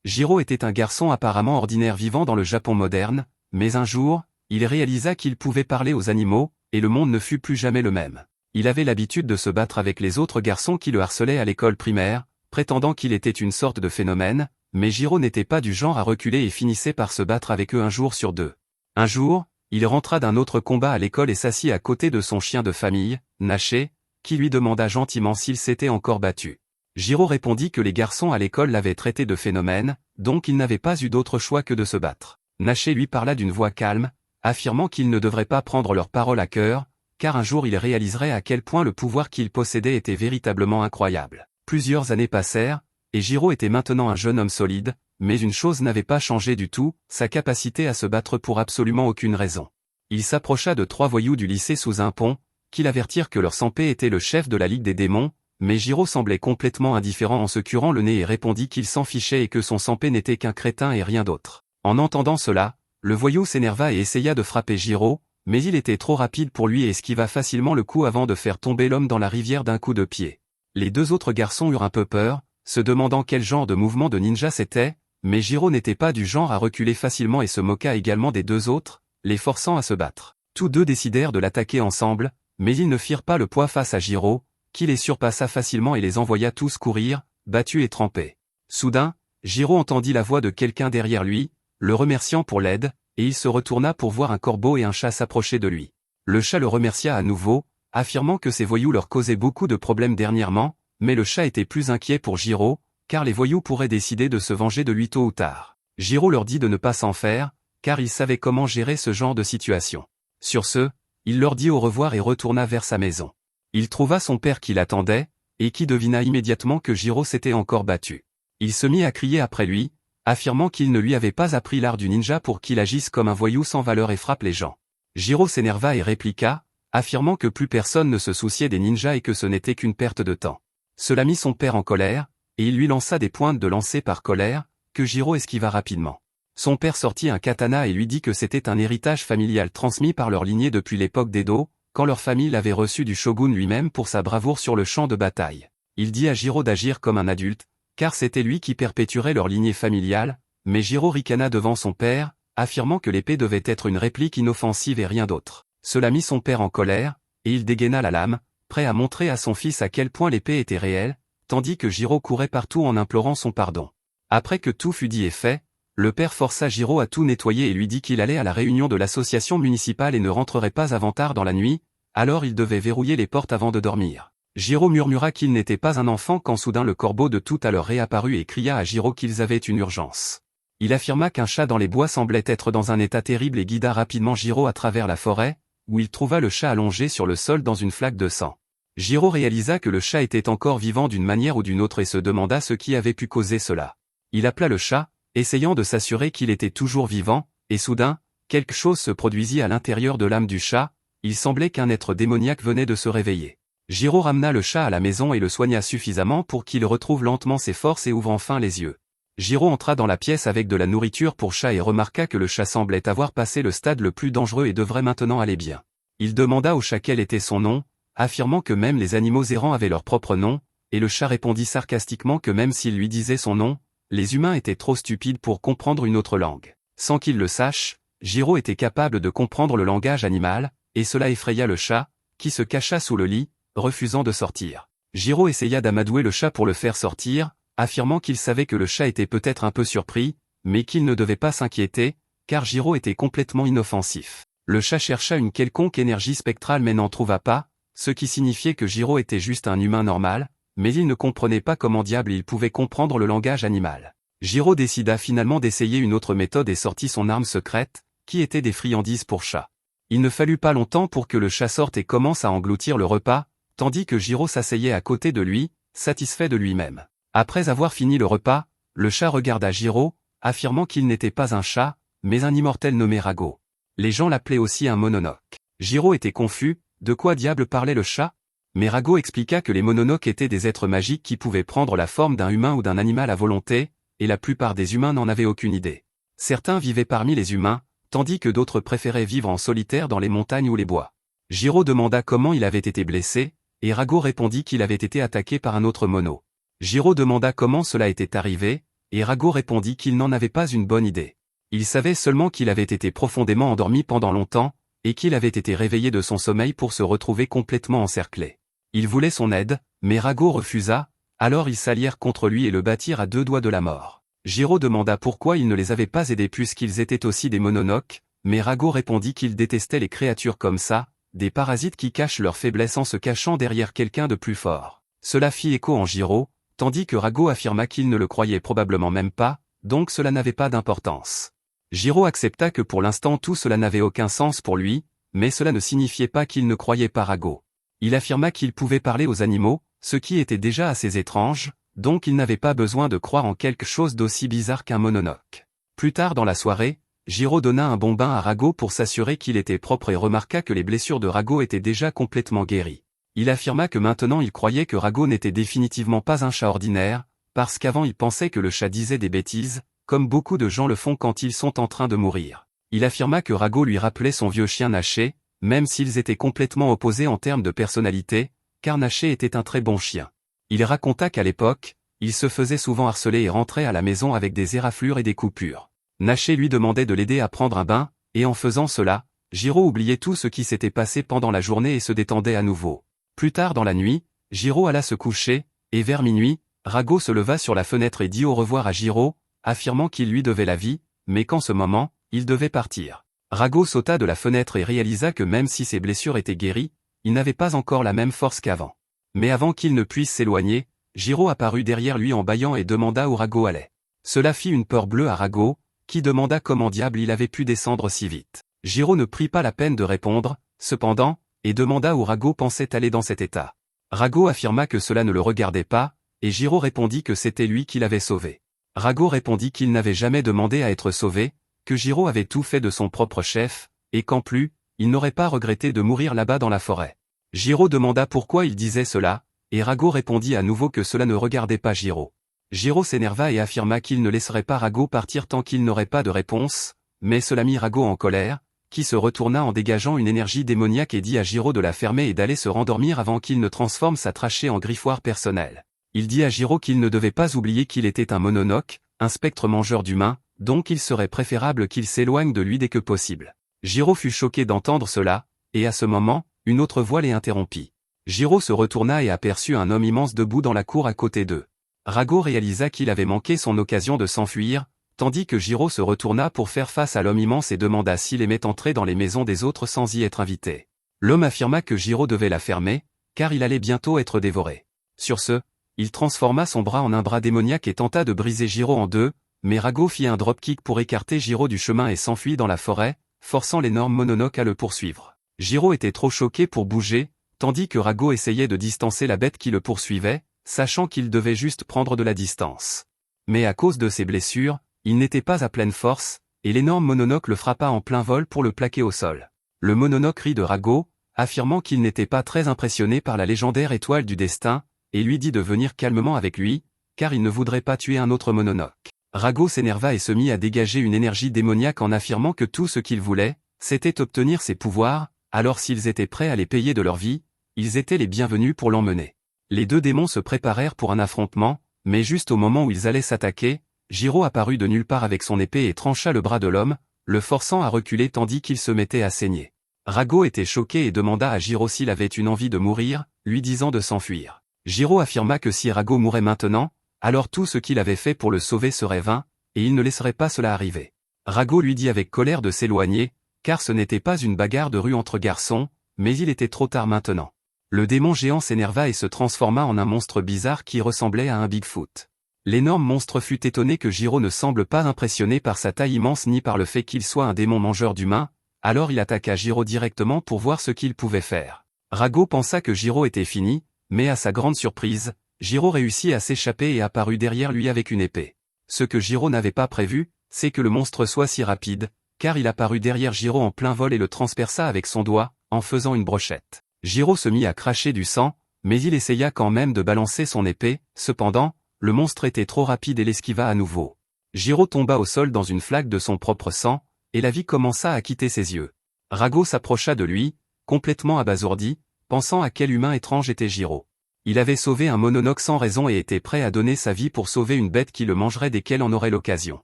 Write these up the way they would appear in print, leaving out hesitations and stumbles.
Jiro était un garçon apparemment ordinaire vivant dans le Japon moderne, mais un jour, il réalisa qu'il pouvait parler aux animaux, et le monde ne fut plus jamais le même. Il avait l'habitude de se battre avec les autres garçons qui le harcelaient à l'école primaire, prétendant qu'il était une sorte de phénomène, mais Jiro n'était pas du genre à reculer et finissait par se battre avec eux un jour sur deux. Un jour, il rentra d'un autre combat à l'école et s'assit à côté de son chien de famille, Naché, qui lui demanda gentiment s'il s'était encore battu. Jiro répondit que les garçons à l'école l'avaient traité de phénomène, donc il n'avait pas eu d'autre choix que de se battre. Naché lui parla d'une voix calme, affirmant qu'il ne devrait pas prendre leurs paroles à cœur, car un jour il réaliserait à quel point le pouvoir qu'il possédait était véritablement incroyable. Plusieurs années passèrent, et Jiro était maintenant un jeune homme solide, mais une chose n'avait pas changé du tout, sa capacité à se battre pour absolument aucune raison. Il s'approcha de 3 voyous du lycée sous un pont, qui l'avertirent que leur Sanpé était le chef de la Ligue des démons, mais Jiro semblait complètement indifférent en se curant le nez et répondit qu'il s'en fichait et que son Sanpé n'était qu'un crétin et rien d'autre. En entendant cela, le voyou s'énerva et essaya de frapper Jiro, mais il était trop rapide pour lui et esquiva facilement le coup avant de faire tomber l'homme dans la rivière d'un coup de pied. Les 2 autres garçons eurent un peu peur, se demandant quel genre de mouvement de ninja c'était, mais Jiro n'était pas du genre à reculer facilement et se moqua également des 2 autres, les forçant à se battre. Tous 2 décidèrent de l'attaquer ensemble, mais ils ne firent pas le poids face à Jiro, qui les surpassa facilement et les envoya tous courir, battus et trempés. Soudain, Jiro entendit la voix de quelqu'un derrière lui, le remerciant pour l'aide, et il se retourna pour voir un corbeau et un chat s'approcher de lui. Le chat le remercia à nouveau, affirmant que ces voyous leur causaient beaucoup de problèmes dernièrement, mais le chat était plus inquiet pour Jiro, car les voyous pourraient décider de se venger de lui tôt ou tard. Jiro leur dit de ne pas s'en faire, car il savait comment gérer ce genre de situation. Sur ce, il leur dit au revoir et retourna vers sa maison. Il trouva son père qui l'attendait, et qui devina immédiatement que Jiro s'était encore battu. Il se mit à crier après lui, affirmant qu'il ne lui avait pas appris l'art du ninja pour qu'il agisse comme un voyou sans valeur et frappe les gens. Jiro s'énerva et répliqua, affirmant que plus personne ne se souciait des ninjas et que ce n'était qu'une perte de temps. Cela mit son père en colère, et il lui lança des pointes de lancer par colère, que Jiro esquiva rapidement. Son père sortit un katana et lui dit que c'était un héritage familial transmis par leur lignée depuis l'époque d'Edo, quand leur famille l'avait reçu du shogun lui-même pour sa bravoure sur le champ de bataille. Il dit à Jiro d'agir comme un adulte, car c'était lui qui perpétuerait leur lignée familiale, mais Jiro ricana devant son père, affirmant que l'épée devait être une réplique inoffensive et rien d'autre. Cela mit son père en colère, et il dégaina la lame, prêt à montrer à son fils à quel point l'épée était réelle, tandis que Jiro courait partout en implorant son pardon. Après que tout fut dit et fait, le père força Jiro à tout nettoyer et lui dit qu'il allait à la réunion de l'association municipale et ne rentrerait pas avant tard dans la nuit, alors il devait verrouiller les portes avant de dormir. Jiro murmura qu'il n'était pas un enfant quand soudain le corbeau de tout à l'heure réapparut et cria à Jiro qu'ils avaient une urgence. Il affirma qu'un chat dans les bois semblait être dans un état terrible et guida rapidement Jiro à travers la forêt, où il trouva le chat allongé sur le sol dans une flaque de sang. Jiro réalisa que le chat était encore vivant d'une manière ou d'une autre et se demanda ce qui avait pu causer cela. Il appela le chat, essayant de s'assurer qu'il était toujours vivant, et soudain, quelque chose se produisit à l'intérieur de l'âme du chat, il semblait qu'un être démoniaque venait de se réveiller. Jiro ramena le chat à la maison et le soigna suffisamment pour qu'il retrouve lentement ses forces et ouvre enfin les yeux. Jiro entra dans la pièce avec de la nourriture pour chat et remarqua que le chat semblait avoir passé le stade le plus dangereux et devrait maintenant aller bien. Il demanda au chat quel était son nom, affirmant que même les animaux errants avaient leur propre nom, et le chat répondit sarcastiquement que même s'il lui disait son nom, les humains étaient trop stupides pour comprendre une autre langue. Sans qu'il le sache, Jiro était capable de comprendre le langage animal, et cela effraya le chat, qui se cacha sous le lit, refusant de sortir. Jiro essaya d'amadouer le chat pour le faire sortir, affirmant qu'il savait que le chat était peut-être un peu surpris, mais qu'il ne devait pas s'inquiéter, car Jiro était complètement inoffensif. Le chat chercha une quelconque énergie spectrale mais n'en trouva pas, ce qui signifiait que Jiro était juste un humain normal, mais il ne comprenait pas comment diable il pouvait comprendre le langage animal. Jiro décida finalement d'essayer une autre méthode et sortit son arme secrète, qui était des friandises pour chat. Il ne fallut pas longtemps pour que le chat sorte et commence à engloutir le repas, tandis que Jiro s'asseyait à côté de lui, satisfait de lui-même. Après avoir fini le repas, le chat regarda Jiro, affirmant qu'il n'était pas un chat, mais un immortel nommé Rago. Les gens l'appelaient aussi un mononoke. Jiro était confus, de quoi diable parlait le chat? Mais Rago expliqua que les mononoke étaient des êtres magiques qui pouvaient prendre la forme d'un humain ou d'un animal à volonté, et la plupart des humains n'en avaient aucune idée. Certains vivaient parmi les humains, tandis que d'autres préféraient vivre en solitaire dans les montagnes ou les bois. Jiro demanda comment il avait été blessé, et Rago répondit qu'il avait été attaqué par un autre mono. Jiro demanda comment cela était arrivé, et Rago répondit qu'il n'en avait pas une bonne idée. Il savait seulement qu'il avait été profondément endormi pendant longtemps, et qu'il avait été réveillé de son sommeil pour se retrouver complètement encerclé. Il voulait son aide, mais Rago refusa, alors ils s'allièrent contre lui et le battirent à 2 doigts de la mort. Jiro demanda pourquoi il ne les avait pas aidés puisqu'ils étaient aussi des mononoques, mais Rago répondit qu'il détestait les créatures comme ça, des parasites qui cachent leur faiblesse en se cachant derrière quelqu'un de plus fort. Cela fit écho en Jiro, tandis que Rago affirma qu'il ne le croyait probablement même pas, donc cela n'avait pas d'importance. Jiro accepta que pour l'instant tout cela n'avait aucun sens pour lui, mais cela ne signifiait pas qu'il ne croyait pas Rago. Il affirma qu'il pouvait parler aux animaux, ce qui était déjà assez étrange, donc il n'avait pas besoin de croire en quelque chose d'aussi bizarre qu'un mononoke. Plus tard dans la soirée, Jiro donna un bon bain à Rago pour s'assurer qu'il était propre et remarqua que les blessures de Rago étaient déjà complètement guéries. Il affirma que maintenant il croyait que Rago n'était définitivement pas un chat ordinaire, parce qu'avant il pensait que le chat disait des bêtises, comme beaucoup de gens le font quand ils sont en train de mourir. Il affirma que Rago lui rappelait son vieux chien Naché, même s'ils étaient complètement opposés en termes de personnalité, car Naché était un très bon chien. Il raconta qu'à l'époque, il se faisait souvent harceler et rentrait à la maison avec des éraflures et des coupures. Naché lui demandait de l'aider à prendre un bain, et en faisant cela, Jiro oubliait tout ce qui s'était passé pendant la journée et se détendait à nouveau. Plus tard dans la nuit, Jiro alla se coucher, et vers minuit, Rago se leva sur la fenêtre et dit au revoir à Jiro, affirmant qu'il lui devait la vie, mais qu'en ce moment, il devait partir. Rago sauta de la fenêtre et réalisa que même si ses blessures étaient guéries, il n'avait pas encore la même force qu'avant. Mais avant qu'il ne puisse s'éloigner, Jiro apparut derrière lui en bâillant et demanda où Rago allait. Cela fit une peur bleue à Rago, qui demanda comment diable il avait pu descendre si vite. Jiro ne prit pas la peine de répondre, cependant, et demanda où Rago pensait aller dans cet état. Rago affirma que cela ne le regardait pas, et Jiro répondit que c'était lui qui l'avait sauvé. Rago répondit qu'il n'avait jamais demandé à être sauvé, que Jiro avait tout fait de son propre chef, et qu'en plus, il n'aurait pas regretté de mourir là-bas dans la forêt. Jiro demanda pourquoi il disait cela, et Rago répondit à nouveau que cela ne regardait pas Jiro. Jiro s'énerva et affirma qu'il ne laisserait pas Rago partir tant qu'il n'aurait pas de réponse, mais cela mit Rago en colère, qui se retourna en dégageant une énergie démoniaque et dit à Jiro de la fermer et d'aller se rendormir avant qu'il ne transforme sa trachée en griffoir personnel. Il dit à Jiro qu'il ne devait pas oublier qu'il était un mononoke, un spectre mangeur d'humains, donc il serait préférable qu'il s'éloigne de lui dès que possible. Jiro fut choqué d'entendre cela, et à ce moment, une autre voix les interrompit. Jiro se retourna et aperçut un homme immense debout dans la cour à côté d'eux. Rago réalisa qu'il avait manqué son occasion de s'enfuir, tandis que Jiro se retourna pour faire face à l'homme immense et demanda s'il aimait entrer dans les maisons des autres sans y être invité. L'homme affirma que Jiro devait la fermer, car il allait bientôt être dévoré. Sur ce, il transforma son bras en un bras démoniaque et tenta de briser Jiro en deux, mais Rago fit un dropkick pour écarter Jiro du chemin et s'enfuit dans la forêt, forçant l'énorme mononoke à le poursuivre. Jiro était trop choqué pour bouger, tandis que Rago essayait de distancer la bête qui le poursuivait, sachant qu'il devait juste prendre de la distance. Mais à cause de ses blessures, il n'était pas à pleine force, et l'énorme mononoke le frappa en plein vol pour le plaquer au sol. Le mononoke rit de Rago, affirmant qu'il n'était pas très impressionné par la légendaire étoile du destin, et lui dit de venir calmement avec lui, car il ne voudrait pas tuer un autre mononoke. Rago s'énerva et se mit à dégager une énergie démoniaque en affirmant que tout ce qu'il voulait, c'était obtenir ses pouvoirs, alors s'ils étaient prêts à les payer de leur vie, ils étaient les bienvenus pour l'emmener. Les deux démons se préparèrent pour un affrontement, mais juste au moment où ils allaient s'attaquer, Jiro apparut de nulle part avec son épée et trancha le bras de l'homme, le forçant à reculer tandis qu'il se mettait à saigner. Rago était choqué et demanda à Jiro s'il avait une envie de mourir, lui disant de s'enfuir. Jiro affirma que si Rago mourait maintenant, alors tout ce qu'il avait fait pour le sauver serait vain, et il ne laisserait pas cela arriver. Rago lui dit avec colère de s'éloigner, car ce n'était pas une bagarre de rue entre garçons, mais il était trop tard maintenant. Le démon géant s'énerva et se transforma en un monstre bizarre qui ressemblait à un Bigfoot. L'énorme monstre fut étonné que Jiro ne semble pas impressionné par sa taille immense ni par le fait qu'il soit un démon mangeur d'humains, alors il attaqua Jiro directement pour voir ce qu'il pouvait faire. Rago pensa que Jiro était fini, mais à sa grande surprise, Jiro réussit à s'échapper et apparut derrière lui avec une épée. Ce que Jiro n'avait pas prévu, c'est que le monstre soit si rapide, car il apparut derrière Jiro en plein vol et le transperça avec son doigt, en faisant une brochette. Jiro se mit à cracher du sang, mais il essaya quand même de balancer son épée, cependant, le monstre était trop rapide et l'esquiva à nouveau. Jiro tomba au sol dans une flaque de son propre sang, et la vie commença à quitter ses yeux. Rago s'approcha de lui, complètement abasourdi, pensant à quel humain étrange était Jiro. Il avait sauvé un Mononoke sans raison et était prêt à donner sa vie pour sauver une bête qui le mangerait dès qu'elle en aurait l'occasion.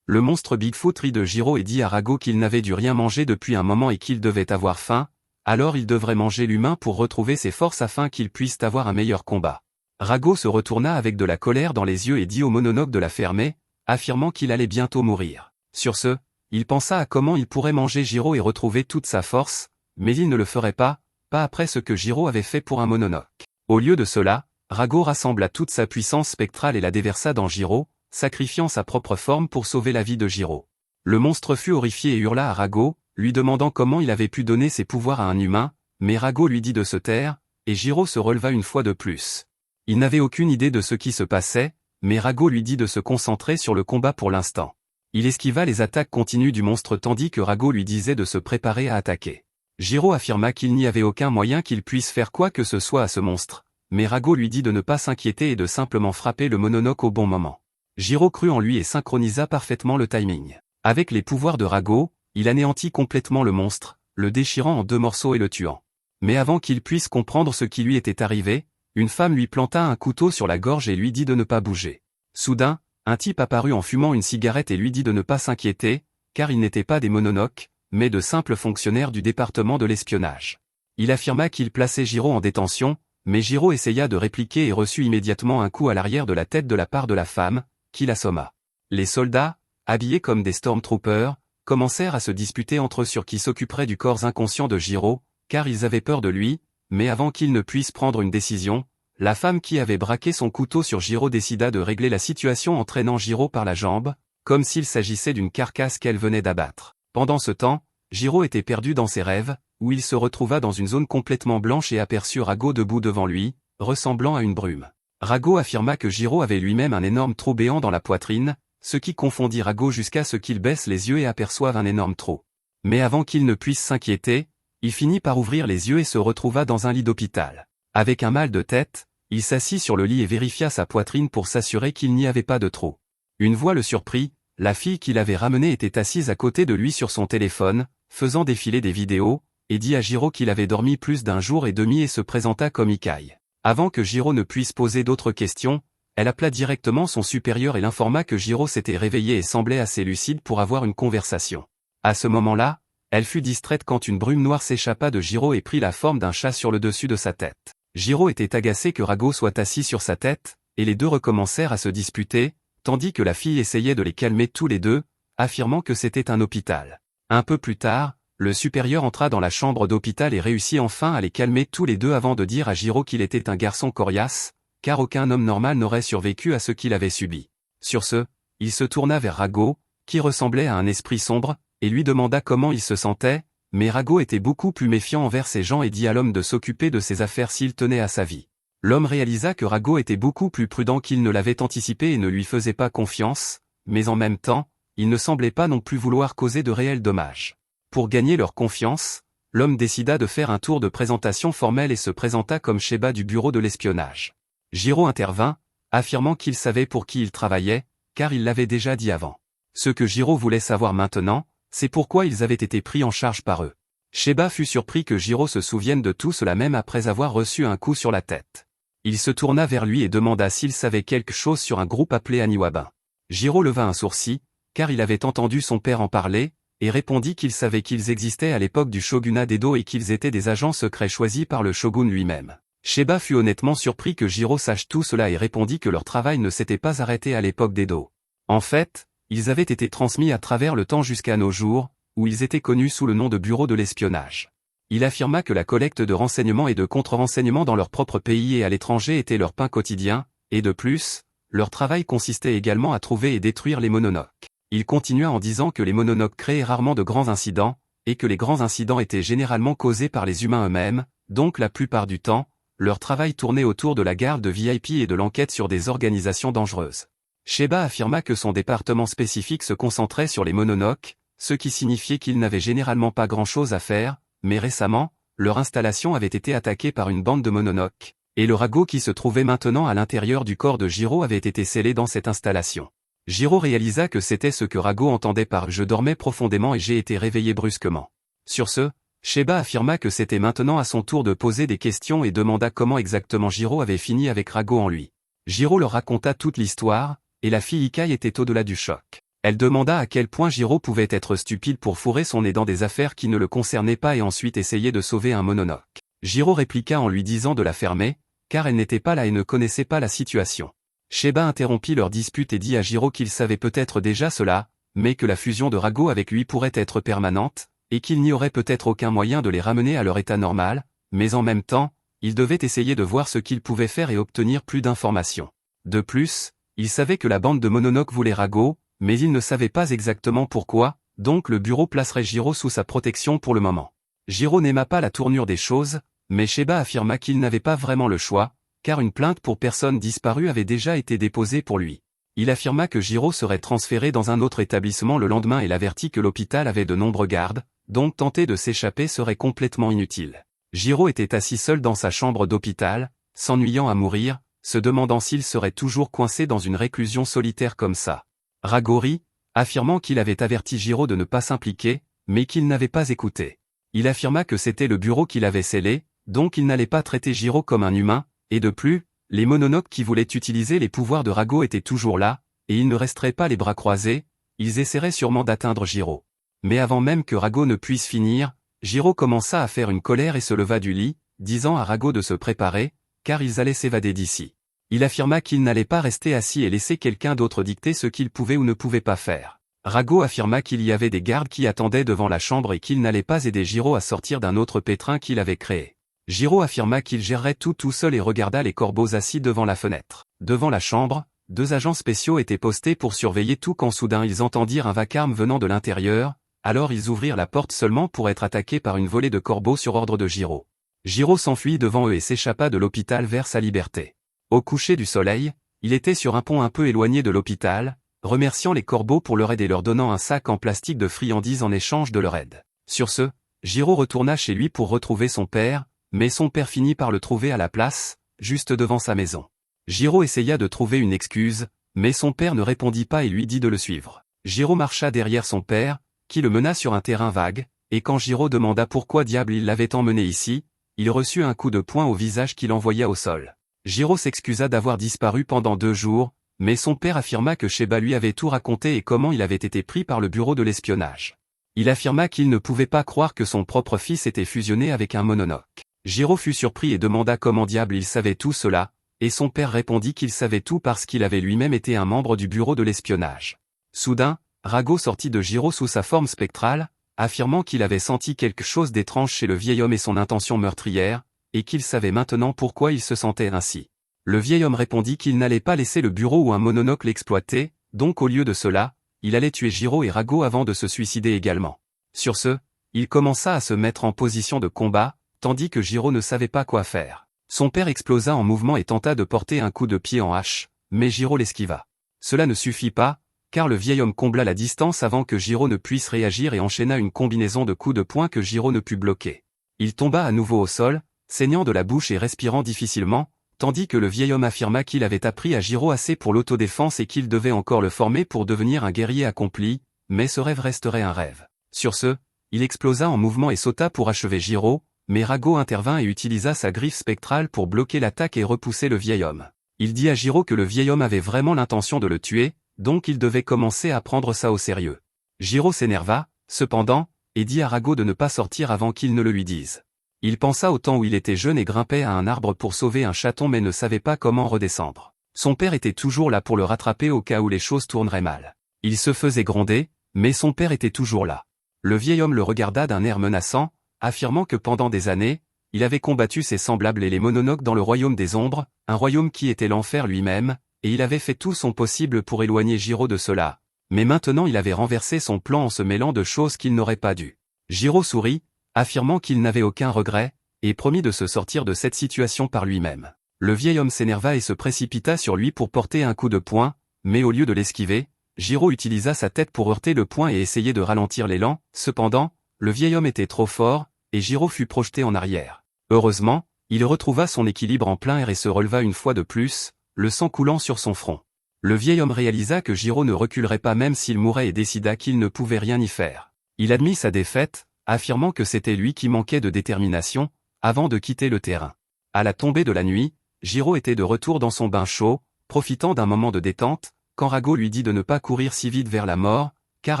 Le monstre Bigfoot rit de Jiro et dit à Rago qu'il n'avait dû rien manger depuis un moment et qu'il devait avoir faim, alors il devrait manger l'humain pour retrouver ses forces afin qu'ils puissent avoir un meilleur combat. Rago se retourna avec de la colère dans les yeux et dit au Mononoke de la fermer, affirmant qu'il allait bientôt mourir. Sur ce, il pensa à comment il pourrait manger Jiro et retrouver toute sa force, mais il ne le ferait pas après ce que Jiro avait fait pour un Mononoke. Au lieu de cela, Rago rassembla toute sa puissance spectrale et la déversa dans Jiro, sacrifiant sa propre forme pour sauver la vie de Jiro. Le monstre fut horrifié et hurla à Rago, lui demandant comment il avait pu donner ses pouvoirs à un humain, mais Rago lui dit de se taire, et Jiro se releva une fois de plus. Il n'avait aucune idée de ce qui se passait, mais Rago lui dit de se concentrer sur le combat pour l'instant. Il esquiva les attaques continues du monstre tandis que Rago lui disait de se préparer à attaquer. Jiro affirma qu'il n'y avait aucun moyen qu'il puisse faire quoi que ce soit à ce monstre, mais Rago lui dit de ne pas s'inquiéter et de simplement frapper le Mononoke au bon moment. Jiro crut en lui et synchronisa parfaitement le timing. Avec les pouvoirs de Rago, il anéantit complètement le monstre, le déchirant en 2 morceaux et le tuant. Mais avant qu'il puisse comprendre ce qui lui était arrivé, une femme lui planta un couteau sur la gorge et lui dit de ne pas bouger. Soudain, un type apparut en fumant une cigarette et lui dit de ne pas s'inquiéter, car ils n'étaient pas des Mononoke, mais de simples fonctionnaires du département de l'espionnage. Il affirma qu'il plaçait Jiro en détention, mais Jiro essaya de répliquer et reçut immédiatement un coup à l'arrière de la tête de la part de la femme, qui l'assomma. Les soldats, habillés comme des Stormtroopers, commencèrent à se disputer entre eux sur qui s'occuperait du corps inconscient de Jiro, car ils avaient peur de lui, mais avant qu'il ne puisse prendre une décision, la femme qui avait braqué son couteau sur Jiro décida de régler la situation en traînant Jiro par la jambe, comme s'il s'agissait d'une carcasse qu'elle venait d'abattre. Pendant ce temps, Jiro était perdu dans ses rêves, où il se retrouva dans une zone complètement blanche et aperçut Rago debout devant lui, ressemblant à une brume. Rago affirma que Jiro avait lui-même un énorme trou béant dans la poitrine, ce qui confondit Rago jusqu'à ce qu'il baisse les yeux et aperçoive un énorme trou. Mais avant qu'il ne puisse s'inquiéter, il finit par ouvrir les yeux et se retrouva dans un lit d'hôpital. Avec un mal de tête, il s'assit sur le lit et vérifia sa poitrine pour s'assurer qu'il n'y avait pas de trou. Une voix le surprit, la fille qu'il avait ramenée était assise à côté de lui sur son téléphone, faisant défiler des vidéos, et dit à Jiro qu'il avait dormi plus d'1 jour et demi et se présenta comme Ikai. Avant que Jiro ne puisse poser d'autres questions, elle appela directement son supérieur et l'informa que Jiro s'était réveillé et semblait assez lucide pour avoir une conversation. À ce moment-là, elle fut distraite quand une brume noire s'échappa de Jiro et prit la forme d'un chat sur le dessus de sa tête. Jiro était agacé que Rago soit assis sur sa tête, et les deux recommencèrent à se disputer, tandis que la fille essayait de les calmer tous les deux, affirmant que c'était un hôpital. Un peu plus tard, le supérieur entra dans la chambre d'hôpital et réussit enfin à les calmer tous les deux avant de dire à Jiro qu'il était un garçon coriace, car aucun homme normal n'aurait survécu à ce qu'il avait subi. Sur ce, il se tourna vers Rago, qui ressemblait à un esprit sombre, et lui demanda comment il se sentait, mais Rago était beaucoup plus méfiant envers ces gens et dit à l'homme de s'occuper de ses affaires s'il tenait à sa vie. L'homme réalisa que Rago était beaucoup plus prudent qu'il ne l'avait anticipé et ne lui faisait pas confiance, mais en même temps, il ne semblait pas non plus vouloir causer de réels dommages. Pour gagner leur confiance, l'homme décida de faire un tour de présentation formelle et se présenta comme Sheba du bureau de l'espionnage. Jiro intervint, affirmant qu'il savait pour qui il travaillait, car il l'avait déjà dit avant. Ce que Jiro voulait savoir maintenant, c'est pourquoi ils avaient été pris en charge par eux. Sheba fut surpris que Jiro se souvienne de tout cela même après avoir reçu un coup sur la tête. Il se tourna vers lui et demanda s'il savait quelque chose sur un groupe appelé Aniwabin. Jiro leva un sourcil, car il avait entendu son père en parler, et répondit qu'il savait qu'ils existaient à l'époque du shogunat d'Edo et qu'ils étaient des agents secrets choisis par le shogun lui-même. Sheba fut honnêtement surpris que Jiro sache tout cela et répondit que leur travail ne s'était pas arrêté à l'époque d'Edo. En fait, ils avaient été transmis à travers le temps jusqu'à nos jours, où ils étaient connus sous le nom de bureau de l'espionnage. Il affirma que la collecte de renseignements et de contre-renseignements dans leur propre pays et à l'étranger était leur pain quotidien, et de plus, leur travail consistait également à trouver et détruire les Mononoke. Il continua en disant que les Mononoke créaient rarement de grands incidents, et que les grands incidents étaient généralement causés par les humains eux-mêmes, donc la plupart du temps, leur travail tournait autour de la garde de VIP et de l'enquête sur des organisations dangereuses. Sheba affirma que son département spécifique se concentrait sur les Mononoke, ce qui signifiait qu'ils n'avaient généralement pas grand-chose à faire, mais récemment, leur installation avait été attaquée par une bande de Mononoke, et le Rago qui se trouvait maintenant à l'intérieur du corps de Jiro avait été scellé dans cette installation. Jiro réalisa que c'était ce que Rago entendait par « je dormais profondément et j'ai été réveillé brusquement ». Sur ce, Sheba affirma que c'était maintenant à son tour de poser des questions et demanda comment exactement Jiro avait fini avec Rago en lui. Jiro leur raconta toute l'histoire, et la fille Ikai était au-delà du choc. Elle demanda à quel point Jiro pouvait être stupide pour fourrer son nez dans des affaires qui ne le concernaient pas et ensuite essayer de sauver un Mononoke. Jiro répliqua en lui disant de la fermer, car elle n'était pas là et ne connaissait pas la situation. Sheba interrompit leur dispute et dit à Jiro qu'il savait peut-être déjà cela, mais que la fusion de Rago avec lui pourrait être permanente, et qu'il n'y aurait peut-être aucun moyen de les ramener à leur état normal, mais en même temps, il devait essayer de voir ce qu'il pouvait faire et obtenir plus d'informations. De plus, il savait que la bande de Mononoke voulait Rago, mais il ne savait pas exactement pourquoi, donc le bureau placerait Jiro sous sa protection pour le moment. Jiro n'aima pas la tournure des choses, mais Sheba affirma qu'il n'avait pas vraiment le choix, car une plainte pour personne disparue avait déjà été déposée pour lui. Il affirma que Jiro serait transféré dans un autre établissement le lendemain et l'avertit que l'hôpital avait de nombreux gardes, donc tenter de s'échapper serait complètement inutile. Jiro était assis seul dans sa chambre d'hôpital, s'ennuyant à mourir, se demandant s'il serait toujours coincé dans une réclusion solitaire comme ça. Rago rit, affirmant qu'il avait averti Jiro de ne pas s'impliquer, mais qu'il n'avait pas écouté. Il affirma que c'était le bureau qui l'avait scellé, donc il n'allait pas traiter Jiro comme un humain, et de plus, les Mononoke qui voulaient utiliser les pouvoirs de Rago étaient toujours là, et ils ne resteraient pas les bras croisés, ils essaieraient sûrement d'atteindre Jiro. Mais avant même que Rago ne puisse finir, Jiro commença à faire une colère et se leva du lit, disant à Rago de se préparer, car ils allaient s'évader d'ici. Il affirma qu'il n'allait pas rester assis et laisser quelqu'un d'autre dicter ce qu'il pouvait ou ne pouvait pas faire. Rago affirma qu'il y avait des gardes qui attendaient devant la chambre et qu'il n'allait pas aider Jiro à sortir d'un autre pétrin qu'il avait créé. Jiro affirma qu'il gérerait tout seul et regarda les corbeaux assis devant la fenêtre. Devant la chambre, 2 agents spéciaux étaient postés pour surveiller tout quand soudain ils entendirent un vacarme venant de l'intérieur, alors ils ouvrirent la porte seulement pour être attaqués par une volée de corbeaux sur ordre de Jiro. Jiro s'enfuit devant eux et s'échappa de l'hôpital vers sa liberté. Au coucher du soleil, il était sur un pont un peu éloigné de l'hôpital, remerciant les corbeaux pour leur aide et leur donnant un sac en plastique de friandises en échange de leur aide. Sur ce, Jiro retourna chez lui pour retrouver son père, mais son père finit par le trouver à la place, juste devant sa maison. Jiro essaya de trouver une excuse, mais son père ne répondit pas et lui dit de le suivre. Jiro marcha derrière son père, qui le mena sur un terrain vague, et quand Jiro demanda pourquoi diable il l'avait emmené ici, il reçut un coup de poing au visage qui l'envoya au sol. Jiro s'excusa d'avoir disparu pendant 2 jours, mais son père affirma que Sheba lui avait tout raconté et comment il avait été pris par le bureau de l'espionnage. Il affirma qu'il ne pouvait pas croire que son propre fils était fusionné avec un Mononoke. Jiro fut surpris et demanda comment diable il savait tout cela, et son père répondit qu'il savait tout parce qu'il avait lui-même été un membre du bureau de l'espionnage. Soudain, Rago sortit de Jiro sous sa forme spectrale, affirmant qu'il avait senti quelque chose d'étrange chez le vieil homme et son intention meurtrière, et qu'il savait maintenant pourquoi il se sentait ainsi. Le vieil homme répondit qu'il n'allait pas laisser le bureau ou un Mononoke l'exploiter, donc au lieu de cela, il allait tuer Jiro et Rago avant de se suicider également. Sur ce, il commença à se mettre en position de combat, tandis que Jiro ne savait pas quoi faire. Son père explosa en mouvement et tenta de porter un coup de pied en hache, mais Jiro l'esquiva. Cela ne suffit pas, car le vieil homme combla la distance avant que Jiro ne puisse réagir et enchaîna une combinaison de coups de poing que Jiro ne put bloquer. Il tomba à nouveau au sol, saignant de la bouche et respirant difficilement, tandis que le vieil homme affirma qu'il avait appris à Jiro assez pour l'autodéfense et qu'il devait encore le former pour devenir un guerrier accompli, mais ce rêve resterait un rêve. Sur ce, il explosa en mouvement et sauta pour achever Jiro, mais Rago intervint et utilisa sa griffe spectrale pour bloquer l'attaque et repousser le vieil homme. Il dit à Jiro que le vieil homme avait vraiment l'intention de le tuer, donc il devait commencer à prendre ça au sérieux. Jiro s'énerva, cependant, et dit à Rago de ne pas sortir avant qu'il ne le lui dise. Il pensa au temps où il était jeune et grimpait à un arbre pour sauver un chaton mais ne savait pas comment redescendre. Son père était toujours là pour le rattraper au cas où les choses tourneraient mal. Il se faisait gronder, mais son père était toujours là. Le vieil homme le regarda d'un air menaçant, affirmant que pendant des années, il avait combattu ses semblables et les Mononoke dans le royaume des ombres, un royaume qui était l'enfer lui-même, et il avait fait tout son possible pour éloigner Jiro de cela, mais maintenant il avait renversé son plan en se mêlant de choses qu'il n'aurait pas dû. Jiro sourit, affirmant qu'il n'avait aucun regret, et promit de se sortir de cette situation par lui-même. Le vieil homme s'énerva et se précipita sur lui pour porter un coup de poing, mais au lieu de l'esquiver, Jiro utilisa sa tête pour heurter le poing et essayer de ralentir l'élan. Cependant, le vieil homme était trop fort, et Jiro fut projeté en arrière. Heureusement, il retrouva son équilibre en plein air et se releva une fois de plus, le sang coulant sur son front. Le vieil homme réalisa que Jiro ne reculerait pas même s'il mourait et décida qu'il ne pouvait rien y faire. Il admit sa défaite, affirmant que c'était lui qui manquait de détermination, avant de quitter le terrain. À la tombée de la nuit, Jiro était de retour dans son bain chaud, profitant d'un moment de détente, quand Rago lui dit de ne pas courir si vite vers la mort, car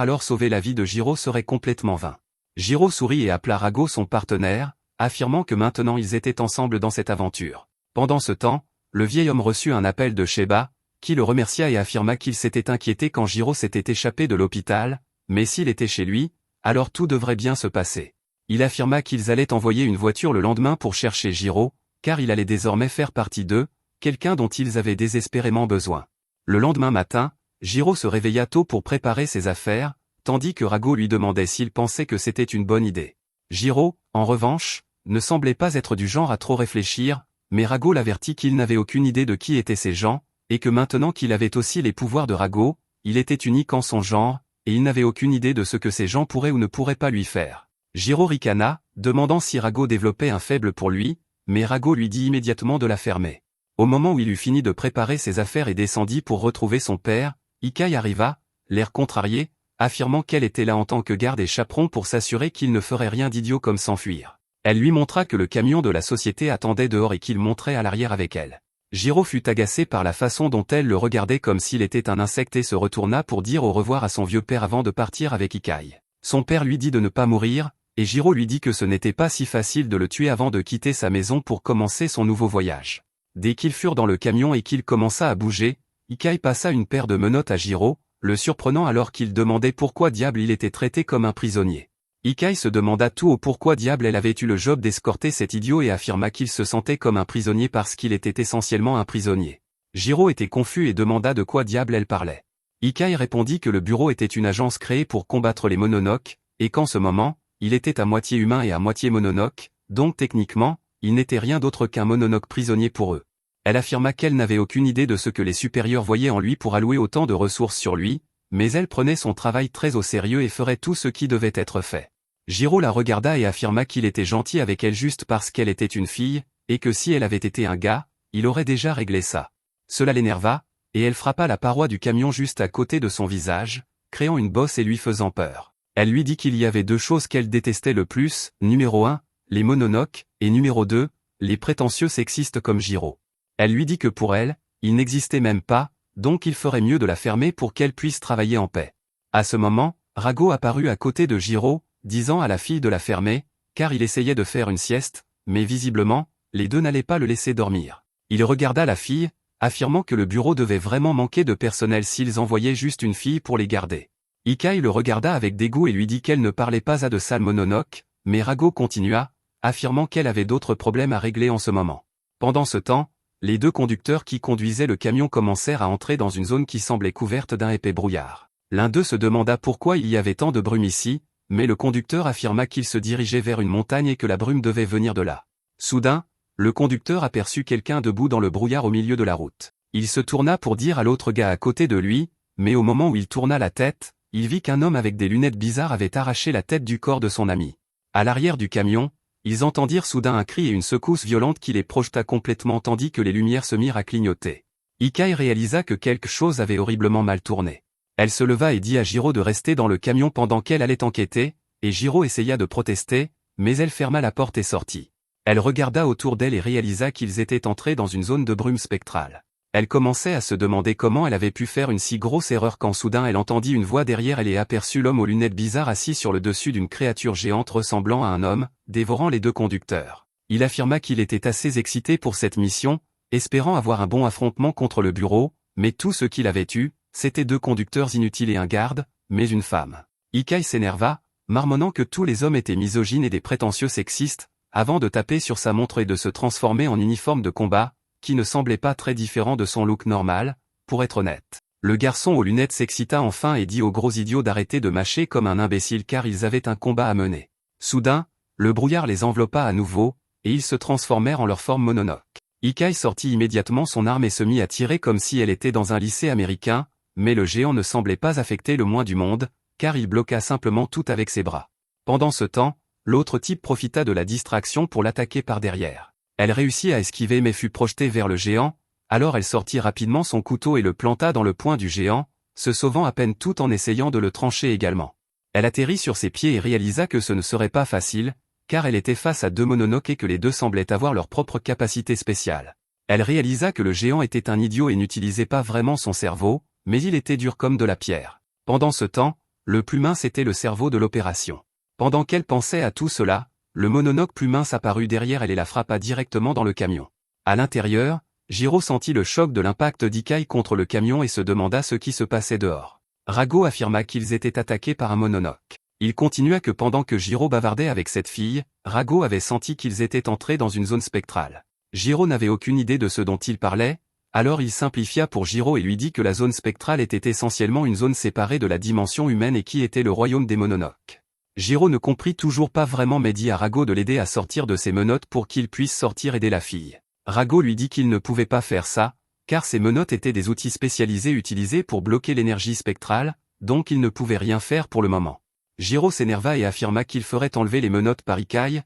alors sauver la vie de Jiro serait complètement vain. Jiro sourit et appela Rago son partenaire, affirmant que maintenant ils étaient ensemble dans cette aventure. Pendant ce temps, le vieil homme reçut un appel de Sheba, qui le remercia et affirma qu'il s'était inquiété quand Jiro s'était échappé de l'hôpital, mais s'il était chez lui, alors tout devrait bien se passer. Il affirma qu'ils allaient envoyer une voiture le lendemain pour chercher Jiro, car il allait désormais faire partie d'eux, quelqu'un dont ils avaient désespérément besoin. Le lendemain matin, Jiro se réveilla tôt pour préparer ses affaires, tandis que Rago lui demandait s'il pensait que c'était une bonne idée. Jiro, en revanche, ne semblait pas être du genre à trop réfléchir, mais Rago l'avertit qu'il n'avait aucune idée de qui étaient ces gens, et que maintenant qu'il avait aussi les pouvoirs de Rago, il était unique en son genre, et il n'avait aucune idée de ce que ces gens pourraient ou ne pourraient pas lui faire. Jiro ricana, demandant si Rago développait un faible pour lui, mais Rago lui dit immédiatement de la fermer. Au moment où il eut fini de préparer ses affaires et descendit pour retrouver son père, Ikai arriva, l'air contrarié, affirmant qu'elle était là en tant que garde et chaperon pour s'assurer qu'il ne ferait rien d'idiot comme s'enfuir. Elle lui montra que le camion de la société attendait dehors et qu'il monterait à l'arrière avec elle. Jiro fut agacé par la façon dont elle le regardait comme s'il était un insecte et se retourna pour dire au revoir à son vieux père avant de partir avec Ikai. Son père lui dit de ne pas mourir, et Jiro lui dit que ce n'était pas si facile de le tuer avant de quitter sa maison pour commencer son nouveau voyage. Dès qu'ils furent dans le camion et qu'il commença à bouger, Ikai passa une paire de menottes à Jiro, le surprenant alors qu'il demandait pourquoi diable il était traité comme un prisonnier. Ikai se demanda tout haut pourquoi diable elle avait eu le job d'escorter cet idiot et affirma qu'il se sentait comme un prisonnier parce qu'il était essentiellement un prisonnier. Jiro était confus et demanda de quoi diable elle parlait. Ikai répondit que le bureau était une agence créée pour combattre les mononoques, et qu'en ce moment, il était à moitié humain et à moitié mononoque, donc techniquement, il n'était rien d'autre qu'un mononoque prisonnier pour eux. Elle affirma qu'elle n'avait aucune idée de ce que les supérieurs voyaient en lui pour allouer autant de ressources sur lui, mais elle prenait son travail très au sérieux et ferait tout ce qui devait être fait. Jiro la regarda et affirma qu'il était gentil avec elle juste parce qu'elle était une fille, et que si elle avait été un gars, il aurait déjà réglé ça. Cela l'énerva, et elle frappa la paroi du camion juste à côté de son visage, créant une bosse et lui faisant peur. Elle lui dit qu'il y avait deux choses qu'elle détestait le plus, numéro 1, les mononoques, et numéro 2, les prétentieux sexistes comme Jiro. Elle lui dit que pour elle, il n'existait même pas, donc il ferait mieux de la fermer pour qu'elle puisse travailler en paix. À ce moment, Rago apparut à côté de Jiro, disant à la fille de la fermer, car il essayait de faire une sieste, mais visiblement, les deux n'allaient pas le laisser dormir. Il regarda la fille, affirmant que le bureau devait vraiment manquer de personnel s'ils envoyaient juste une fille pour les garder. Ikai le regarda avec dégoût et lui dit qu'elle ne parlait pas à de sales mononoques, mais Rago continua, affirmant qu'elle avait d'autres problèmes à régler en ce moment. Pendant ce temps, les deux conducteurs qui conduisaient le camion commencèrent à entrer dans une zone qui semblait couverte d'un épais brouillard. L'un d'eux se demanda pourquoi il y avait tant de brume ici, mais le conducteur affirma qu'il se dirigeait vers une montagne et que la brume devait venir de là. Soudain, le conducteur aperçut quelqu'un debout dans le brouillard au milieu de la route. Il se tourna pour dire à l'autre gars à côté de lui, mais au moment où il tourna la tête, il vit qu'un homme avec des lunettes bizarres avait arraché la tête du corps de son ami. À l'arrière du camion, ils entendirent soudain un cri et une secousse violente qui les projeta complètement tandis que les lumières se mirent à clignoter. Ikai réalisa que quelque chose avait horriblement mal tourné. Elle se leva et dit à Jiro de rester dans le camion pendant qu'elle allait enquêter, et Jiro essaya de protester, mais elle ferma la porte et sortit. Elle regarda autour d'elle et réalisa qu'ils étaient entrés dans une zone de brume spectrale. Elle commençait à se demander comment elle avait pu faire une si grosse erreur quand soudain elle entendit une voix derrière elle et aperçut l'homme aux lunettes bizarres assis sur le dessus d'une créature géante ressemblant à un homme, dévorant les deux conducteurs. Il affirma qu'il était assez excité pour cette mission, espérant avoir un bon affrontement contre le bureau, mais tout ce qu'il avait eu, c'était deux conducteurs inutiles et un garde, mais une femme. Ikai s'énerva, marmonnant que tous les hommes étaient misogynes et des prétentieux sexistes, avant de taper sur sa montre et de se transformer en uniforme de combat, qui ne semblait pas très différent de son look normal, pour être honnête. Le garçon aux lunettes s'excita enfin et dit aux gros idiots d'arrêter de mâcher comme un imbécile car ils avaient un combat à mener. Soudain, le brouillard les enveloppa à nouveau, et ils se transformèrent en leur forme mononoque. Ikai sortit immédiatement son arme et se mit à tirer comme si elle était dans un lycée américain, mais le géant ne semblait pas affecter le moins du monde, car il bloqua simplement tout avec ses bras. Pendant ce temps, l'autre type profita de la distraction pour l'attaquer par derrière. Elle réussit à esquiver mais fut projetée vers le géant, alors elle sortit rapidement son couteau et le planta dans le poing du géant, se sauvant à peine tout en essayant de le trancher également. Elle atterrit sur ses pieds et réalisa que ce ne serait pas facile, car elle était face à deux Mononoke et que les deux semblaient avoir leur propre capacité spéciale. Elle réalisa que le géant était un idiot et n'utilisait pas vraiment son cerveau, mais il était dur comme de la pierre. Pendant ce temps, le plus mince était le cerveau de l'opération. Pendant qu'elle pensait à tout cela, le Mononoke plus mince apparut derrière elle et la frappa directement dans le camion. À l'intérieur, Jiro sentit le choc de l'impact d'Ikai contre le camion et se demanda ce qui se passait dehors. Rago affirma qu'ils étaient attaqués par un Mononoke. Il continua que pendant que Jiro bavardait avec cette fille, Rago avait senti qu'ils étaient entrés dans une zone spectrale. Jiro n'avait aucune idée de ce dont il parlait, alors il simplifia pour Jiro et lui dit que la zone spectrale était essentiellement une zone séparée de la dimension humaine et qui était le royaume des Mononoke. Jiro ne comprit toujours pas vraiment mais dit à Rago de l'aider à sortir de ses menottes pour qu'il puisse sortir aider la fille. Rago lui dit qu'il ne pouvait pas faire ça, car ces menottes étaient des outils spécialisés utilisés pour bloquer l'énergie spectrale, donc il ne pouvait rien faire pour le moment. Jiro s'énerva et affirma qu'il ferait enlever les menottes par Ikai,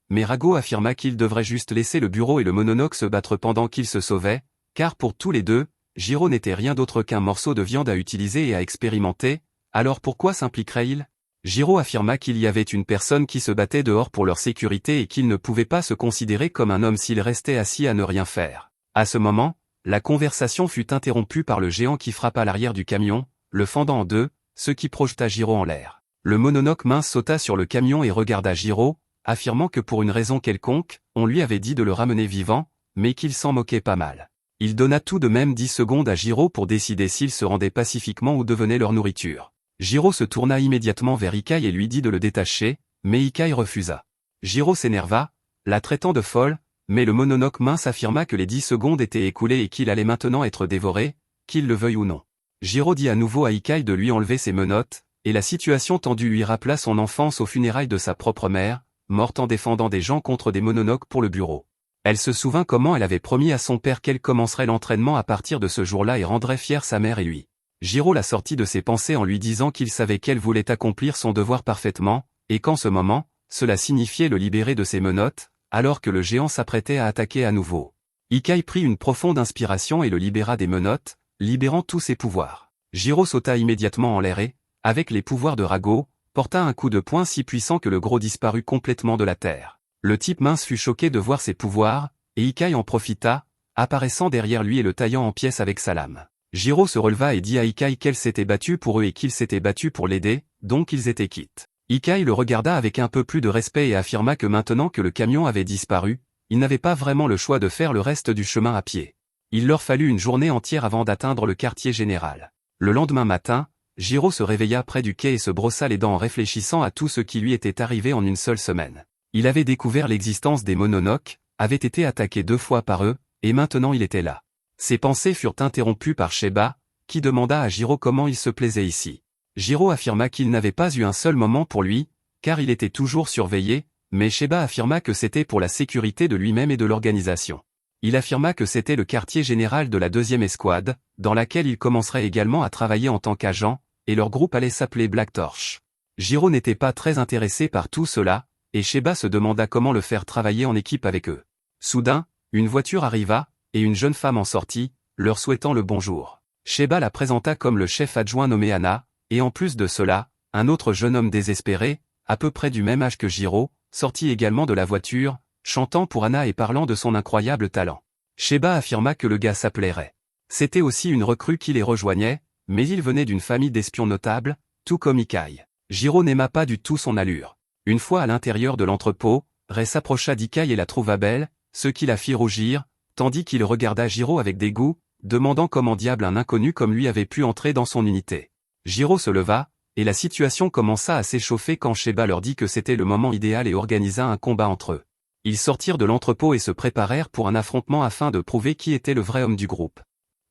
mais Rago affirma qu'il devrait juste laisser le bureau et le Mononoke se battre pendant qu'ils se sauvaient, car pour tous les deux, Jiro n'était rien d'autre qu'un morceau de viande à utiliser et à expérimenter, alors pourquoi s'impliquerait-il ? Jiro affirma qu'il y avait une personne qui se battait dehors pour leur sécurité et qu'il ne pouvait pas se considérer comme un homme s'il restait assis à ne rien faire. À ce moment, la conversation fut interrompue par le géant qui frappa l'arrière du camion, le fendant en deux, ce qui projeta Jiro en l'air. Le Mononoke mince sauta sur le camion et regarda Jiro, affirmant que pour une raison quelconque, on lui avait dit de le ramener vivant, mais qu'il s'en moquait pas mal. Il donna tout de même 10 secondes à Jiro pour décider s'il se rendait pacifiquement ou devenait leur nourriture. Jiro se tourna immédiatement vers Ikai et lui dit de le détacher, mais Ikai refusa. Jiro s'énerva, la traitant de folle, mais le Mononoke mince affirma que les 10 secondes étaient écoulées et qu'il allait maintenant être dévoré, qu'il le veuille ou non. Jiro dit à nouveau à Ikai de lui enlever ses menottes, et la situation tendue lui rappela son enfance aux funérailles de sa propre mère, morte en défendant des gens contre des Mononoke pour le bureau. Elle se souvint comment elle avait promis à son père qu'elle commencerait l'entraînement à partir de ce jour-là et rendrait fière sa mère et lui. Jiro la sortit de ses pensées en lui disant qu'il savait qu'elle voulait accomplir son devoir parfaitement, et qu'en ce moment, cela signifiait le libérer de ses menottes, alors que le géant s'apprêtait à attaquer à nouveau. Ikai prit une profonde inspiration et le libéra des menottes, libérant tous ses pouvoirs. Jiro sauta immédiatement en l'air et, avec les pouvoirs de Rago, porta un coup de poing si puissant que le gros disparut complètement de la terre. Le type mince fut choqué de voir ses pouvoirs, et Ikai en profita, apparaissant derrière lui et le taillant en pièces avec sa lame. Jiro se releva et dit à Ikai qu'elle s'était battue pour eux et qu'il s'était battu pour l'aider, donc ils étaient quittes. Ikai le regarda avec un peu plus de respect et affirma que maintenant que le camion avait disparu, ils n'avaient pas vraiment le choix de faire le reste du chemin à pied. Il leur fallut une journée entière avant d'atteindre le quartier général. Le lendemain matin, Jiro se réveilla près du quai et se brossa les dents en réfléchissant à tout ce qui lui était arrivé en une seule semaine. Il avait découvert l'existence des Mononoke, avait été attaqué 2 fois par eux, et maintenant il était là. Ses pensées furent interrompues par Sheba, qui demanda à Jiro comment il se plaisait ici. Jiro affirma qu'il n'avait pas eu un seul moment pour lui, car il était toujours surveillé, mais Sheba affirma que c'était pour la sécurité de lui-même et de l'organisation. Il affirma que c'était le quartier général de la 2e escouade, dans laquelle il commencerait également à travailler en tant qu'agent, et leur groupe allait s'appeler Black Torch. Jiro n'était pas très intéressé par tout cela, et Sheba se demanda comment le faire travailler en équipe avec eux. Soudain, une voiture arriva, et une jeune femme en sortit, leur souhaitant le bonjour. Sheba la présenta comme le chef adjoint nommé Anna, et en plus de cela, un autre jeune homme désespéré, à peu près du même âge que Jiro, sortit également de la voiture, chantant pour Anna et parlant de son incroyable talent. Sheba affirma que le gars s'appelait Ray. C'était aussi une recrue qui les rejoignait, mais il venait d'une famille d'espions notables, tout comme Ikai. Jiro n'aima pas du tout son allure. Une fois à l'intérieur de l'entrepôt, Ray s'approcha d'Ikai et la trouva belle, ce qui la fit rougir, tandis qu'il regarda Jiro avec dégoût, demandant comment diable un inconnu comme lui avait pu entrer dans son unité. Jiro se leva, et la situation commença à s'échauffer quand Sheba leur dit que c'était le moment idéal et organisa un combat entre eux. Ils sortirent de l'entrepôt et se préparèrent pour un affrontement afin de prouver qui était le vrai homme du groupe.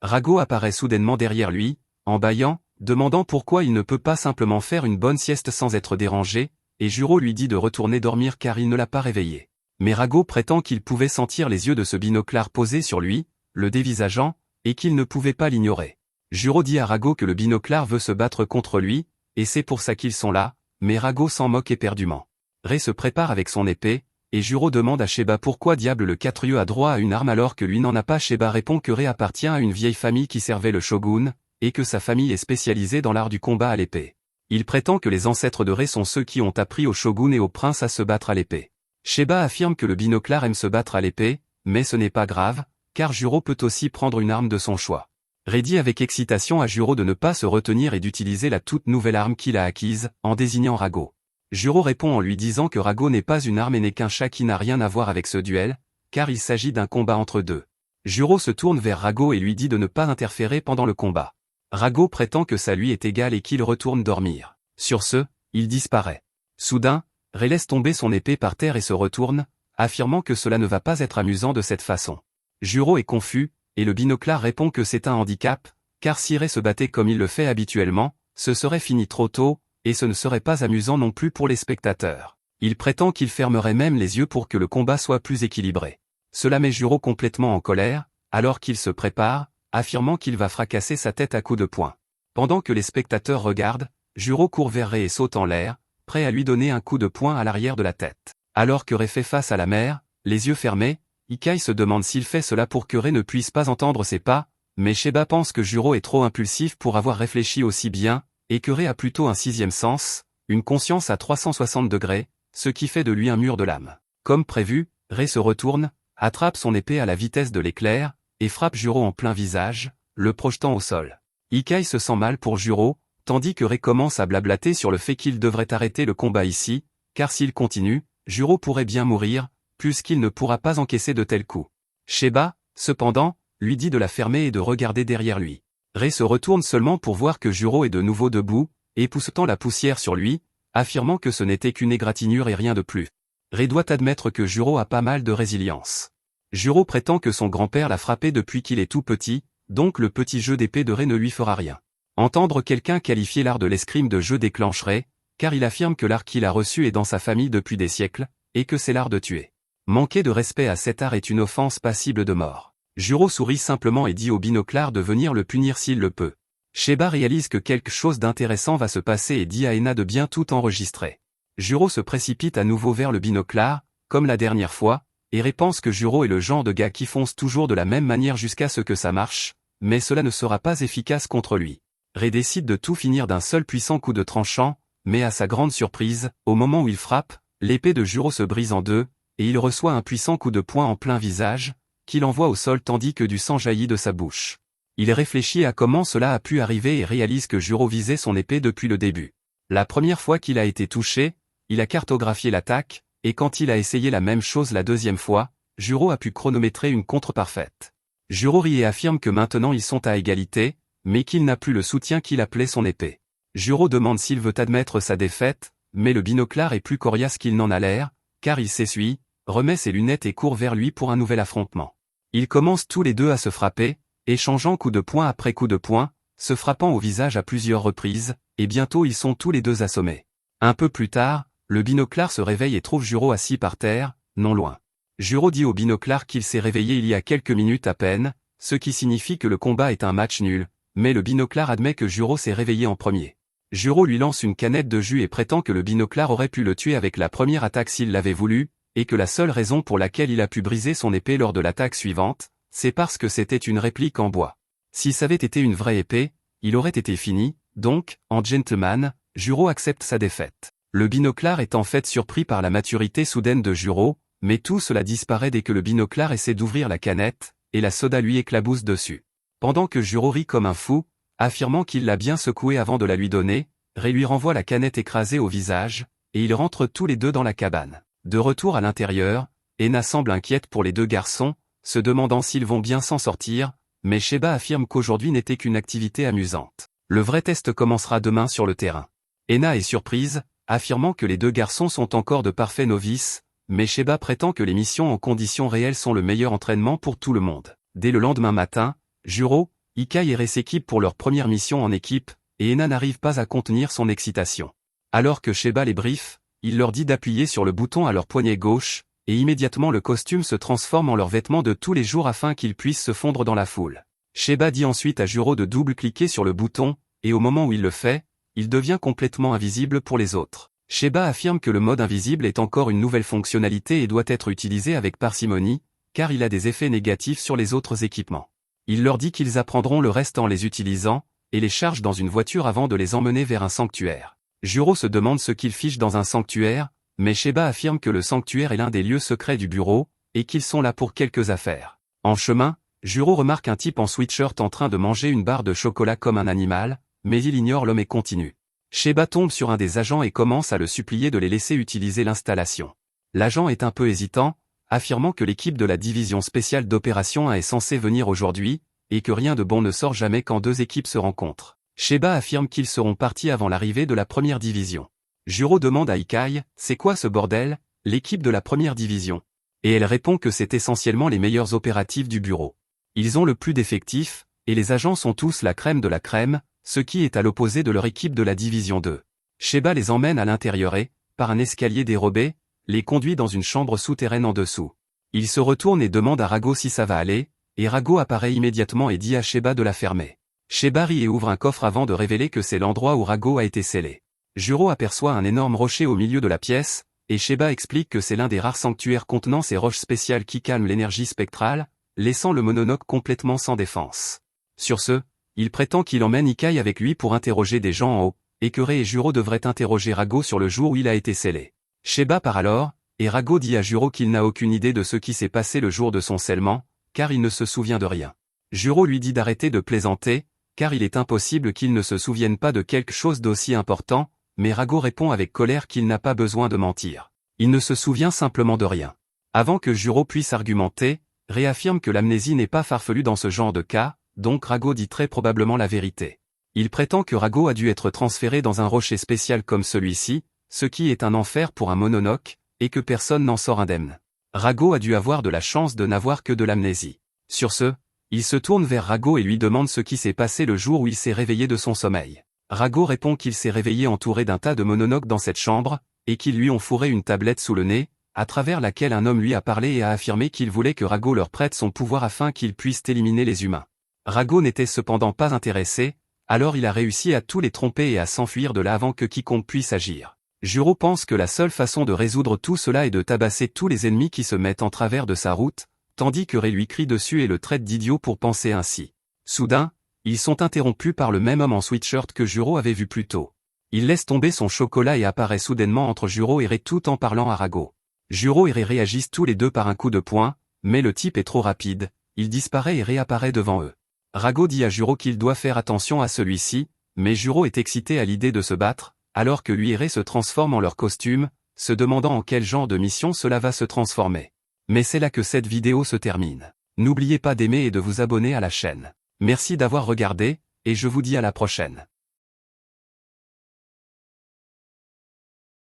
Rago apparaît soudainement derrière lui, en bâillant, demandant pourquoi il ne peut pas simplement faire une bonne sieste sans être dérangé, et Jiro lui dit de retourner dormir car il ne l'a pas réveillé. Mais Rago prétend qu'il pouvait sentir les yeux de ce binoclard posé sur lui, le dévisageant, et qu'il ne pouvait pas l'ignorer. Jiro dit à Rago que le binoclard veut se battre contre lui, et c'est pour ça qu'ils sont là, mais Rago s'en moque éperdument. Ray se prépare avec son épée, et Jiro demande à Sheba pourquoi diable le 4 a droit à une arme alors que lui n'en a pas. Sheba répond que Ray appartient à une vieille famille qui servait le shogun, et que sa famille est spécialisée dans l'art du combat à l'épée. Il prétend que les ancêtres de Rei sont ceux qui ont appris au shogun et au prince à se battre à l'épée. Sheba affirme que le binoclard aime se battre à l'épée, mais ce n'est pas grave, car Juro peut aussi prendre une arme de son choix. Rei dit avec excitation à Juro de ne pas se retenir et d'utiliser la toute nouvelle arme qu'il a acquise, en désignant Rago. Juro répond en lui disant que Rago n'est pas une arme et n'est qu'un chat qui n'a rien à voir avec ce duel, car il s'agit d'un combat entre deux. Juro se tourne vers Rago et lui dit de ne pas interférer pendant le combat. Rago prétend que ça lui est égal et qu'il retourne dormir. Sur ce, il disparaît. Soudain, Rei laisse tomber son épée par terre et se retourne, affirmant que cela ne va pas être amusant de cette façon. Juro est confus, et le binoclard répond que c'est un handicap, car si Rei se battait comme il le fait habituellement, ce serait fini trop tôt, et ce ne serait pas amusant non plus pour les spectateurs. Il prétend qu'il fermerait même les yeux pour que le combat soit plus équilibré. Cela met Juro complètement en colère, alors qu'il se prépare, affirmant qu'il va fracasser sa tête à coups de poing. Pendant que les spectateurs regardent, Juro court vers Rei et saute en l'air, prêt à lui donner un coup de poing à l'arrière de la tête. Alors que Rei fait face à la mer, les yeux fermés, Ikai se demande s'il fait cela pour que Rei ne puisse pas entendre ses pas, mais Sheba pense que Juro est trop impulsif pour avoir réfléchi aussi bien, et que Rei a plutôt un sixième sens, une conscience à 360 degrés, ce qui fait de lui un mur de lame. Comme prévu, Rei se retourne, attrape son épée à la vitesse de l'éclair, et frappe Juro en plein visage, le projetant au sol. Ikai se sent mal pour Juro, tandis que Rei commence à blablater sur le fait qu'il devrait arrêter le combat ici, car s'il continue, Juro pourrait bien mourir, puisqu'il ne pourra pas encaisser de tels coups. Sheba, cependant, lui dit de la fermer et de regarder derrière lui. Rei se retourne seulement pour voir que Juro est de nouveau debout, époussetant la poussière sur lui, affirmant que ce n'était qu'une égratignure et rien de plus. Rei doit admettre que Juro a pas mal de résilience. Juro prétend que son grand-père l'a frappé depuis qu'il est tout petit, donc le petit jeu d'épée de Rei ne lui fera rien. Entendre quelqu'un qualifier l'art de l'escrime de jeu déclencherait, car il affirme que l'art qu'il a reçu est dans sa famille depuis des siècles, et que c'est l'art de tuer. Manquer de respect à cet art est une offense passible de mort. Juro sourit simplement et dit au binoclard de venir le punir s'il le peut. Sheba réalise que quelque chose d'intéressant va se passer et dit à Ena de bien tout enregistrer. Juro se précipite à nouveau vers le binoclard, comme la dernière fois, et Rei pense que Juro est le genre de gars qui fonce toujours de la même manière jusqu'à ce que ça marche, mais cela ne sera pas efficace contre lui. Rei décide de tout finir d'un seul puissant coup de tranchant, mais à sa grande surprise, au moment où il frappe, l'épée de Juro se brise en deux, et il reçoit un puissant coup de poing en plein visage, qu'il envoie au sol tandis que du sang jaillit de sa bouche. Il réfléchit à comment cela a pu arriver et réalise que Juro visait son épée depuis le début. La première fois qu'il a été touché, il a cartographié l'attaque, et quand il a essayé la même chose la deuxième fois, Juro a pu chronométrer une contre parfaite. Juro rit et affirme que maintenant ils sont à égalité, mais qu'il n'a plus le soutien qu'il appelait son épée. Juro demande s'il veut admettre sa défaite, mais le binoclard est plus coriace qu'il n'en a l'air, car il s'essuie, remet ses lunettes et court vers lui pour un nouvel affrontement. Ils commencent tous les deux à se frapper, échangeant coup de poing après coup de poing, se frappant au visage à plusieurs reprises, et bientôt ils sont tous les deux assommés. Un peu plus tard, le binoclard se réveille et trouve Juro assis par terre, non loin. Juro dit au binoclard qu'il s'est réveillé il y a quelques minutes à peine, ce qui signifie que le combat est un match nul, mais le binoclard admet que Juro s'est réveillé en premier. Juro lui lance une canette de jus et prétend que le binoclard aurait pu le tuer avec la première attaque s'il l'avait voulu, et que la seule raison pour laquelle il a pu briser son épée lors de l'attaque suivante, c'est parce que c'était une réplique en bois. Si ça avait été une vraie épée, il aurait été fini, donc, en gentleman, Juro accepte sa défaite. Le binoclard est en fait surpris par la maturité soudaine de Juro, mais tout cela disparaît dès que le binoclard essaie d'ouvrir la canette, et la soda lui éclabousse dessus. Pendant que Juro rit comme un fou, affirmant qu'il l'a bien secouée avant de la lui donner, Rei lui renvoie la canette écrasée au visage, et ils rentrent tous les deux dans la cabane. De retour à l'intérieur, Ena semble inquiète pour les deux garçons, se demandant s'ils vont bien s'en sortir, mais Sheba affirme qu'aujourd'hui n'était qu'une activité amusante. Le vrai test commencera demain sur le terrain. Ena est surprise, affirmant que les deux garçons sont encore de parfaits novices, mais Sheba prétend que les missions en conditions réelles sont le meilleur entraînement pour tout le monde. Dès le lendemain matin, Juro, Ikai et Rei s'équipent pour leur première mission en équipe, et Ena n'arrive pas à contenir son excitation. Alors que Sheba les briefe, il leur dit d'appuyer sur le bouton à leur poignet gauche, et immédiatement le costume se transforme en leurs vêtements de tous les jours afin qu'ils puissent se fondre dans la foule. Sheba dit ensuite à Juro de double-cliquer sur le bouton, et au moment où il le fait, il devient complètement invisible pour les autres. Sheba affirme que le mode invisible est encore une nouvelle fonctionnalité et doit être utilisé avec parcimonie, car il a des effets négatifs sur les autres équipements. Il leur dit qu'ils apprendront le reste en les utilisant, et les charge dans une voiture avant de les emmener vers un sanctuaire. Juro se demande ce qu'il fiche dans un sanctuaire, mais Sheba affirme que le sanctuaire est l'un des lieux secrets du bureau, et qu'ils sont là pour quelques affaires. En chemin, Juro remarque un type en sweatshirt en train de manger une barre de chocolat comme un animal, mais il ignore l'homme et continue. Sheba tombe sur un des agents et commence à le supplier de les laisser utiliser l'installation. L'agent est un peu hésitant, affirmant que l'équipe de la division spéciale d'opération 1 est censée venir aujourd'hui, et que rien de bon ne sort jamais quand deux équipes se rencontrent. Sheba affirme qu'ils seront partis avant l'arrivée de la première division. Juro demande à Ikai, c'est quoi ce bordel, l'équipe de la première division? Et elle répond que c'est essentiellement les meilleurs opératifs du bureau. Ils ont le plus d'effectifs, et les agents sont tous la crème de la crème, ce qui est à l'opposé de leur équipe de la division 2. Sheba les emmène à l'intérieur et, par un escalier dérobé, les conduit dans une chambre souterraine en dessous. Il se retourne et demande à Rago si ça va aller, et Rago apparaît immédiatement et dit à Sheba de la fermer. Sheba rit et ouvre un coffre avant de révéler que c'est l'endroit où Rago a été scellé. Juro aperçoit un énorme rocher au milieu de la pièce, et Sheba explique que c'est l'un des rares sanctuaires contenant ces roches spéciales qui calment l'énergie spectrale, laissant le mononoke complètement sans défense. Sur ce, il prétend qu'il emmène Ikai avec lui pour interroger des gens en haut, et que Rei et Juro devraient interroger Rago sur le jour où il a été scellé. Sheba part alors, et Rago dit à Juro qu'il n'a aucune idée de ce qui s'est passé le jour de son scellement, car il ne se souvient de rien. Juro lui dit d'arrêter de plaisanter, car il est impossible qu'il ne se souvienne pas de quelque chose d'aussi important, mais Rago répond avec colère qu'il n'a pas besoin de mentir. Il ne se souvient simplement de rien. Avant que Juro puisse argumenter, réaffirme que l'amnésie n'est pas farfelue dans ce genre de cas, donc Rago dit très probablement la vérité. Il prétend que Rago a dû être transféré dans un rocher spécial comme celui-ci, ce qui est un enfer pour un mononoke, et que personne n'en sort indemne. Rago a dû avoir de la chance de n'avoir que de l'amnésie. Sur ce, il se tourne vers Rago et lui demande ce qui s'est passé le jour où il s'est réveillé de son sommeil. Rago répond qu'il s'est réveillé entouré d'un tas de mononoke dans cette chambre, et qu'ils lui ont fourré une tablette sous le nez, à travers laquelle un homme lui a parlé et a affirmé qu'il voulait que Rago leur prête son pouvoir afin qu'ils puissent éliminer les humains. Rago n'était cependant pas intéressé, alors il a réussi à tous les tromper et à s'enfuir de là avant que quiconque puisse agir. Juro pense que la seule façon de résoudre tout cela est de tabasser tous les ennemis qui se mettent en travers de sa route, tandis que Rei lui crie dessus et le traite d'idiot pour penser ainsi. Soudain, ils sont interrompus par le même homme en sweatshirt que Juro avait vu plus tôt. Il laisse tomber son chocolat et apparaît soudainement entre Juro et Rei tout en parlant à Rago. Juro et Rei réagissent tous les deux par un coup de poing, mais le type est trop rapide, il disparaît et réapparaît devant eux. Rago dit à Juro qu'il doit faire attention à celui-ci, mais Juro est excité à l'idée de se battre, alors que lui et Rei se transforment en leur costume, se demandant en quel genre de mission cela va se transformer. Mais c'est là que cette vidéo se termine. N'oubliez pas d'aimer et de vous abonner à la chaîne. Merci d'avoir regardé, et je vous dis à la prochaine.